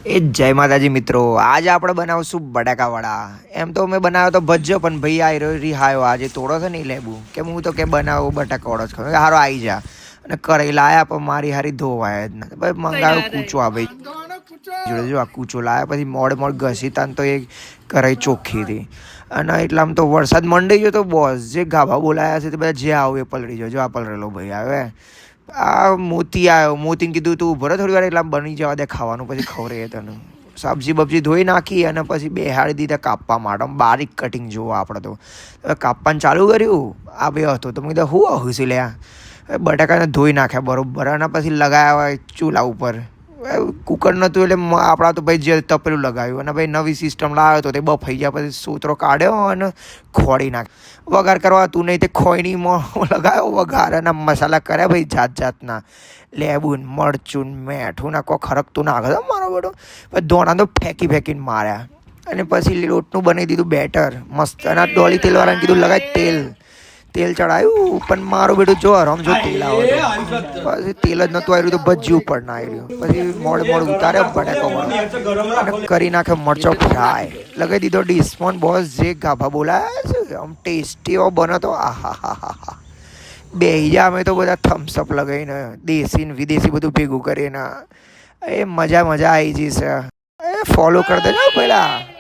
એ જય માતાજી મિત્રો, આજે આપણે બનાવશું બટાકા વડા. એમ તો મેં બનાવ્યો તો ભજ્યો, પણ ભાઈ આ રહ્યો રિહાયો આજે થોડો છે નહીં લેવું કે હું તો કે બનાવું બટાકા વડો જ ખાવ હારો આવી જા. અને કરેલા આયા પણ મારી હારી ધોવાય જ ના ભાઈ. મંગાવ્યું કૂચો આ ભાઈ જોડે, જો આ કૂચો લાયા પછી મોડ ઘસી તાન તો એ કરાઈ ચોખ્ખી હતી. અને એટલામાં તો વરસાદ મંડી ગયો તો બોસ જે ગાભા બોલાયા છે તે બધા જે આવું એ પલળી જો આ પલરેલો ભાઈ આવે. આ મોતી આવ્યો, મોતીને કીધું તું ઉભો રહે થોડી વાર, એટલે બની જવા દે ખાવાનું, પછી ખવરે તને સબ્જી બબ્જી ધોઈ નાખી અને પછી બેહાડી દીધા કાપવા માટે. બારીક કટિંગ જોવો આપણે તો કાપવાનું ચાલુ કર્યું. આ બે હતો તો મેં કીધું હું હસી લ્યા બટાકાને ધોઈ નાખ્યા બરોબર અને પછી લગાવ્યા હોય ચૂલા ઉપર. કુકર નહોતું એટલે આપણા તો ભાઈ જે તપેલું લગાવ્યું અને ભાઈ નવી સિસ્ટમ લાવ્યો તો તે બફાઈ ગયા પછી સૂત્રો કાઢ્યો અને ખોડી નાખ. વઘાર કરવા તું નહીં તે ખોઈણીમાં લગાવ્યો વઘાર અને મસાલા કર્યા ભાઈ જાત જાતના લેબુન મરચું મેઠું નાખો ખરકતું નાખે મારો બેટો. પછી ધોણા તો ફેંકીને માર્યા અને પછી લોટનું બનાવી દીધું બેટર મસ્ત. અને ડોલી તેલવાળાને કીધું લગાય તેલ ચડાવ્યું પણ મારું બેટું જો આરામ જો તેલ આવે પછી તેલ જ નહોતું આવ્યું તો ભજ્યું પણ ના આવ્યું. પછી મોડ ઉતાર્યો બટાકો અને કરી નાખે મરચો ફ્રાય લગાવી દીધો ડીશમાં. બોસ જે ગાભા બોલાયા છે આમ ટેસ્ટી એવો બનો તો આહા હા હા હા બેહી જા. અમે તો બધા થમ્સઅપ લગાવીને દેશી ને વિદેશી બધું ભેગું કરીને એ મજા આવી જશે. એ ફોલો કરી દેજો પહેલાં.